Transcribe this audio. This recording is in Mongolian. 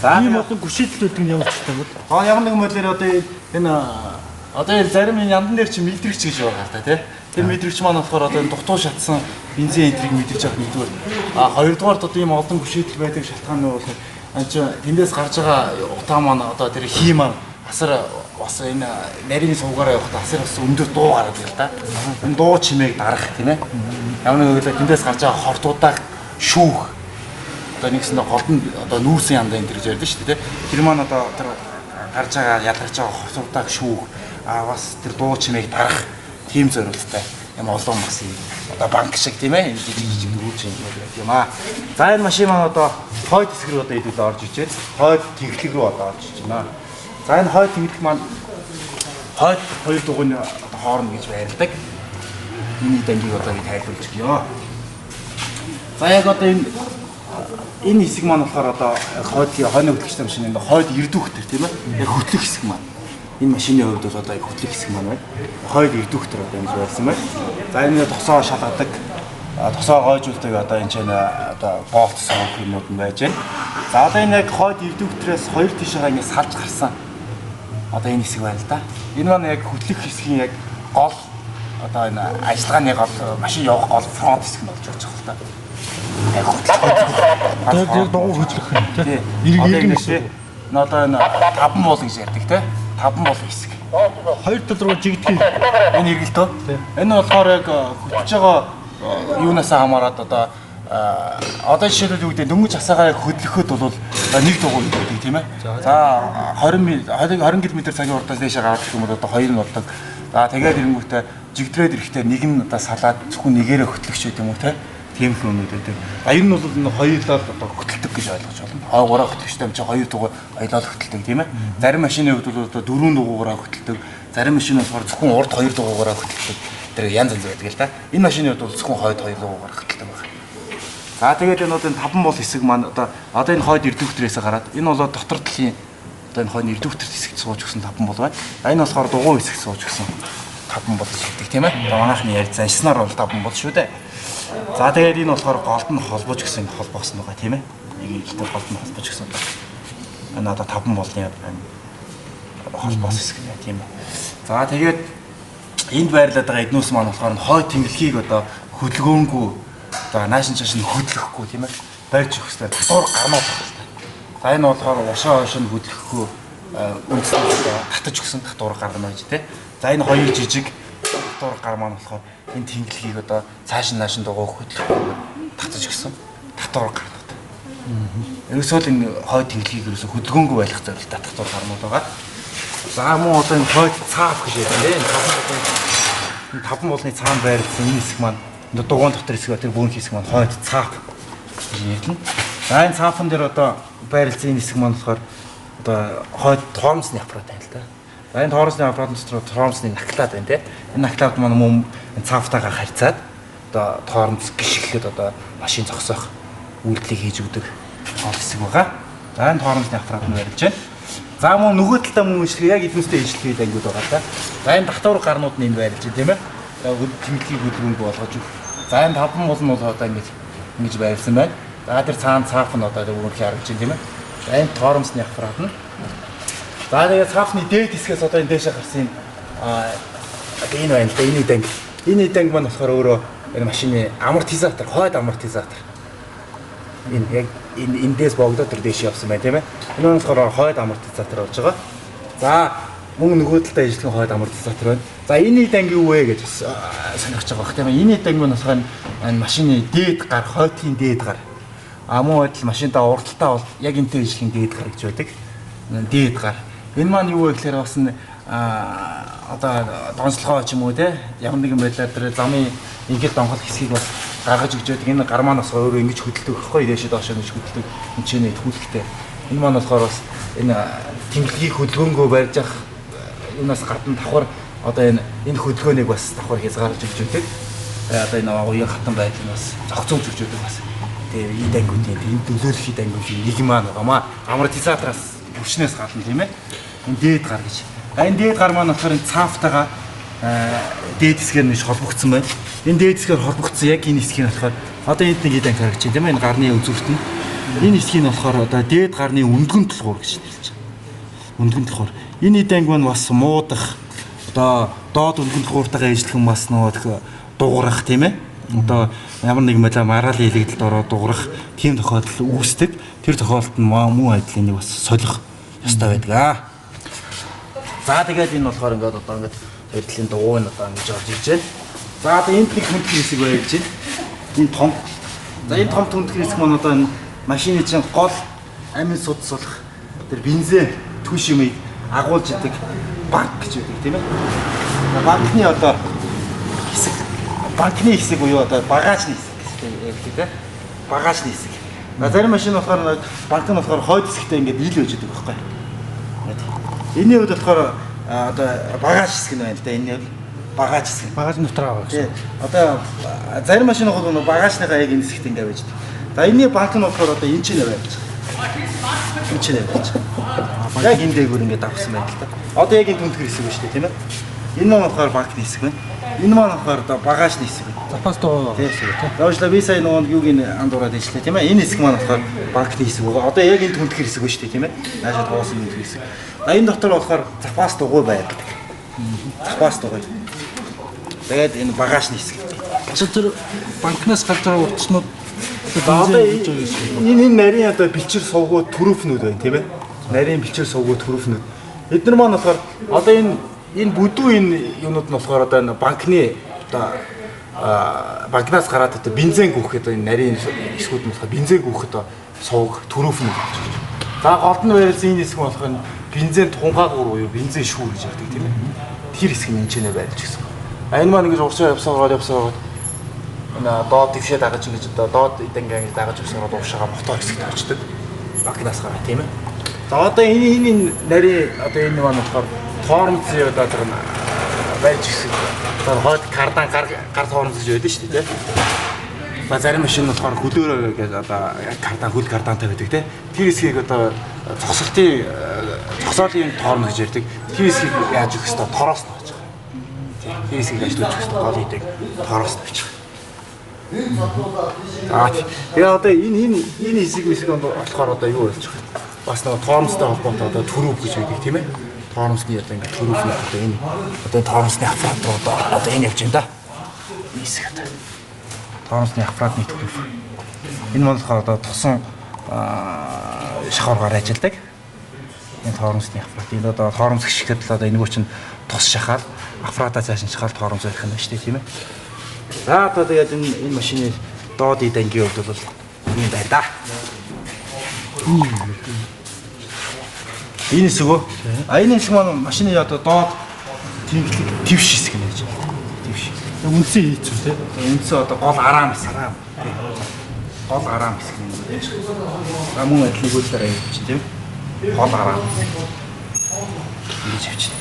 За ийм олон гүшээдэл үүдг нь ямар ч юм бол. Ямар нэгэн байдлаар одоо энэ зарим энэ яндан дээр чи мэдрэгч гэж байгаа л да тий. Тэр мэдрэгч маань болохоор одоо энэ дутуу шатсан бензин энтрийг мэдэрч авах нэгдүгээр. Хоёрдугаард одоо ийм олон гүшээдэл байдаг шалтгаан нь бол тэндээс гарч байгаа утаа маань одоо тэр хий маань асар бас энэ нарийн сувгаараа явахдаа асар бас өндөр дуу гараад байна л да. Энэ дуу чимээг дарах тийм ээ. Ямар нэгэн байдлаар тэндээс гарч байгаа хортуудаа шүүх. Одоо нэгсэндээ голдон одоо нүүрсэн янда энэ гэж ярьдэн шүү дээ. Тэр маань одоо тэр гарч байгаа ядарч байгаа хортуудаа шүүх. Бас тэр дуу чимээг дарах тийм зорилттой юм олон бас одоо банк шиг тийм ээ жижиг нүүрч юм аа. За энэ машин маань одоо хойд хэсэг рүү одоо идэвхтэй орж ичээд хойд тэнхлэг рүү одоо орж ич байна. За энэ хойд тэнхлэг маань хойд хоёр дугуйн хооронд гэж байрладаг. Миний дангийг одоо би тайлбарлаж өгье. За яг одоо энэ хэсэг маань болохоор одоо хойны хөтлөгчтэй машин энэ хойд эрдүүхтэр тийм ээ. Яг хөтлөх хэсэг маань. Энэ машины хувьд бол одоо хөтлөх хэсэг маань байна. Хойд эрдүүхтэр одоо ингэж байсан байна. За энэ тосоо шалгадаг, тосоо гойжуулдаг одоо энэ ч одоо болт савх юмуд нь байж байна. За одоо энэ яг хойд эрдүүхтрээс хоёр тишээ ингэ салж гарсан. Одоо энэ хэсэг байна л да. Энэ маань яг хөтлөх хэсгийн яг гол одоо энэ ажиллагааны гол машин явах гол фронт хэсэг нь болж байгаа юм л да. Яг хөтлөх. Тэр дугуй хөтлөх юм тий. Иргэн хэсэг. Одоо энэ таван бол гэж ярьдаг тий. Таван бол хэсэг. Хоёр тал руу жигдэх. Энэ эргэлтөө. Энэ болохоор яг хөтлөж байгаа юунаас хамаарат одоо жишээлбэл үгдээ дөнгөж хасаагаа хөдлөхөд бол нэг дугуй гэдэг тийм ээ. За 20 км цагийн хурдаас дээшээ гарах юм бол одоо хоёр нь болдог. За тэгээд ирэнгүүтээ жигдрээд ирэхдээ нэг нь одоо салаад зөвхөн нэгээрээ хөтлөгч гэдэг юм уу тийм их юмуд байдаг. Ер нь бол энэ хоёулаа одоо хөтэлдэг гэж ойлгож байна. Хойгоороо хөтлөгчтэй юм чи хоёр дугуй хоёулаа хөтэлдэг тийм ээ. Зарим машины хувьд бол одоо дөрвөн дугуйгаараа хөтэлдэг. Зарим машин болохоор зөвхөн урд хоёр дугуйгаараа хөтэлдэг. Тэр янз янз байдаг л да. Энэ машины хувьд бол зөвхөн хойд хоёр дугуйгаараа хөтэлдэг байна. За тэгээд энэ одоо энэ таван бол хэсэг маань одоо энэ хойд эрдүүхтрээс гараад энэ бол дотор талын одоо энэ хойд эрдүүхтэр хэсэгт сууж өгсөн таван бол байна. Энэ болохоор дугуй хэсэгт сууж өгсөн таван бол гэдэг тийм ээ. Манайхны ярьж заншнаар бол таван бол шүү дээ. За тэгээд энэ болохоор голд нь холбож гисэн холбоосон байгаа тийм ээ. Нэг ихтэй голд нь холбож гисэн байна. Энэ одоо таван болны холбоос хэсэг нэ тийм ээ. За тэгээд энд байрлаад байгаа эднүүс маань болохоор хойд тэнглэхийг одоо хөдөлгөөнгүй одоо наашин чашин хөдлөхгүй тийм ээ. Барьж өгөх хэрэгтэй. Татвар гармаад байна л та. За энэ болохоор ушаа хойш нь хөдлөхгүй үндсээ татаж өгсөн татвар гармааж тий. За энэ хоёр жижиг татвар гармаа нь болохоор энэ тэнглэхийг одоо цааш наашин дугуй хөдлөхгүй татаж өгсөн татвар гармаад. Ерөөсөө л энэ хойд тэнглэхийг ерөөсөө хөдөлгөөнгүй байлгах зорилттой татвар гармууд байгаа. За мөн одоо энэ хойд цаав гэж ярьдаг. Энэ таван болны цаан байрлсан энэ хэсэг маань дугуун дотор хэсэг тэр бөөнх хэсэг маань хойд цаав гэж ярьдана. За энэ цаавхан дээр одоо байрлсан энэ хэсэг маань болохоор одоо хойд тоормсны аппарат байна л да. За энэ тоормсны аппаратны дотор тоормсны наклад байна те. Энэ наклад маань мөн цаавтайгаа харьцаад одоо тоормс гიშгэлээд одоо машин зогсоох үйлдэлийг хийж өгдөг тоол хэсэг байгаа. За энэ тоормсны аппарат нь барилж байна. За мөн нөгөө талдаа мөн ижлэх яг эднүстэй ижлэхийг ангууд байгаа да. За энэ давтар гарнууд нь энэ байрлж байна тийм ээ. Тэмдэглэгийг хөдөлгөөнгөө болгож өг. За энэ таван бол нь бол одоо ингэж байрлсан байна. За тэр цаана цаaf нь одоо өөрөөр харагдаж байна тийм ээ. За энэ тоормсны аппарат нь. За тэгээд цаafны дээд хэсгээс одоо энэ дээшээ гарсан энэ байна л да. Энэ данг. Энэ данг маань болохоор өөрөө энэ машины амортизатор, хойд амортизатор. Энэ яг эндээс богдоод тэр дээшээ явсан байна тийм ээ. Энэ нь болохоор хойд амортизатор болж байгаа. За мөн нөгөө талдаа ижлэх хойд амортизатор байна. За энэ данг юу вэ гэж сонирхож байгаа бох тийм ээ. Энэ данг маань болохоор энэ машины дээд гар, хойдын дээд гар. Мөн адил машинтаа урталтаа бол яг энтэй ижлэх дээд гар гэж байдаг. Дээд гар. Энэ маань юу вэ гэхээр бас одоо донцлогоо ч юм уу те ямар нэгэн байдлаар тэр замын ингээл донхол хэсгийг бас гаргаж өгч байдаг. Энэ гар маань бас өөрөө ингэж хөдөлдөг байхгүй дээшээ доошоо ингэж хөдөлдөг энэ ч нэ түүлхтэй. Энэ маань болохоор бас энэ тэмдэглэгийг хөдөлгөөнгөө барьж явах юунаас гадна давхар одоо энэ хөдөлгөөнийг бас давхар хязгаарлаж өгч байдаг. Одоо энэ уян хатан байдлыг бас зохицуулж өгч байдаг бас. Тэгээ энэ дангуудын энэ дөлөөлөх дангуудын нэг маань байгаамаа амортизатораас хүчнээс гадна тийм ээ. Энэ дээд гар гэж. Энэ дээд гар маань болохоор энэ цаавтайгаа дээд хэсгээр нь холбогдсон байна. Энэ дээд хэсгээр холбогдсон яг энэ хэсгийг болохоор одоо энд нэг данг харагдаж байна тийм ээ. Энэ гарны үзүүрт нь Энэ хэсгийг нь болохоор одоо дээд гарны өндгөн толгуур гэж нэрлэж байна. Өндгөн толгуур. Энэ эд анги маань бас муудах одоо доод өндгөн толгууртайгаа ижлэх бас нөгөө дуурах тийм ээ. Одоо ямар нэгэн байдлаар мараалын илэгдэлд ороод дуурах тийм тохиолдол үүсдэг. Тэр тохиолдолд нь муу айдлын нэг бас солих ёстой байдаг аа. За тэгээд энэ болохоор ингээд одоо ингээд айдлын дугуй нь одоо ингэж орж иж байна. За одоо энд нэг хүнд хэсэг байж байна. Энэ том. За энэ том хүнд хэсэг маань одоо энэ машины чинь гол амин судас болох тэр бензин түш юмыг агуулж идэг банк гэж үүдэг тийм ээ. Банкны одоо хэсэг, банкны хэсэг буюу одоо багажны хэсэг гэдэг тийм ээ. Багажны хэсэг. Зарим машин болохоор банк нь болохоор хойд хэсэгтээ ингээд ил байж идэг байхгүй. Энийн хувьд болохоор одоо багаж хэсэг нь байна л да. Энэ нь багаж хэсэг. Багаж нутраа байгаа гэсэн. Одоо зарим машин бол багажныхаа яг энэ хэсэгт ингээд байж идэг. За энэний банк нь болохоор одоо энэ ч нэ байж байгаа. Энэ ч нэ байж байгаа. Яг энэ дээгүүр ингээд авсан байна л да. Одоо яг энэ түнтгэр хэсэг байна шүү дээ тийм ээ. Энэ маань болохоор банкны хэсэг байна. Энэ маань болохоор одоо багажны хэсэг байна. Запас тоо. Тийм. Уучлаа би сая нөгөө юуг ин андуураад ижлээ тийм ээ. Энэ хэсэг маань болохоор банкны хэсэг байгаа. Одоо яг энэ түнтгэр хэсэг байна шүү дээ тийм ээ. Наашаа тоосон түнтгэр хэсэг. Энэ дотор болохоор запас дугуй байдаг. Запас дугуй. Тэгээд энэ багажны хэсэг. Тэр банкнаас гарч байгаа утаснууд одоо энэ нарийн одоо бэлчээр сувгууд төрөвнүүд байна тийм ээ. Нарийн бэлчээр сувгууд төрөвнүүд. Эдгээр маань болохоор одоо энэ бүдүү энэ юунууд нь болохоор одоо энэ банкны одоо банкнаас гараад одоо бензин гүөх одоо энэ нарийн хэсгүүд нь болохоор бензин гүөх одоо сувг төрөвнүүд. За голд нь байрлсан энэ хэсэг нь болохоор бензин тунгаагуур буюу бензин шүүр гэж ярьдаг тийм ээ. Тэр хэсэг нь энэ ч нэ байлж гисэн. Энэ маань ингэж урсаа явсаар энэ доод дэвшээ дагаж ингэж одоо доод эдэнгээ ингэж дагаж өгсөөр уушаага мотор хэсэгт очдөг. Банкнаас гараа тийм ээ. За одоо энэ нарийн одоо энэ маань болохоор тоормцын одоо тэр байж гисэн. Одоо хойд кардан гар тоормц гэж байдаг шүү дээ тийм. Ба зарим машин нь болохоор хөлөөрөө гэж одоо кардан хөл кардантай байдаг тийм. Тэр хэсгийг одоо цогцолын тоормц гэж ярьдаг. Тэр хэсгийг яаж өгөх хэвээр тороос нь байж байгаа. Тэр хэсгийг ажиллаж өгөх хэвээр гол идэг тороос нь байж байгаа. Тэгээ одоо энэ хэсэг болохоор одоо юу болж байгаа. Бас нэг тоормстой холбоотой одоо төрөв гэж байдаг тийм ээ. Тоормсны одоо ингээд төрөв нь одоо энэ одоо тоормсны аппарат руу одоо энэ явж байна да. Энэ хэсэг одоо тоормсны аппаратны төрөв. Энэ маань болохоор одоо тусан шахааргаар ажилладаг. Энэ тоормсны аппарат. Энэ одоо тоормс гიშгэд л одоо энэгүй чинь тус шахаад аппаратаа цааш нь шахаад тоормс барих юм байна шүү дээ тийм ээ. За одоо тэгээд энэ машины доод эд ангийн хувьд бол юм байна да. Энэ хэсэг үү? Энэ хэсэг маань машины одоо доод твш хэсэг нэж байна. Твш. Үндсэн хийчихв тийм. Үндсэн одоо гол араам хэсэг. Гол араам хэсэг юм байна. Мөн адилыг үлдээрээ явчих тийм. Гол араам. Ингэж явчих.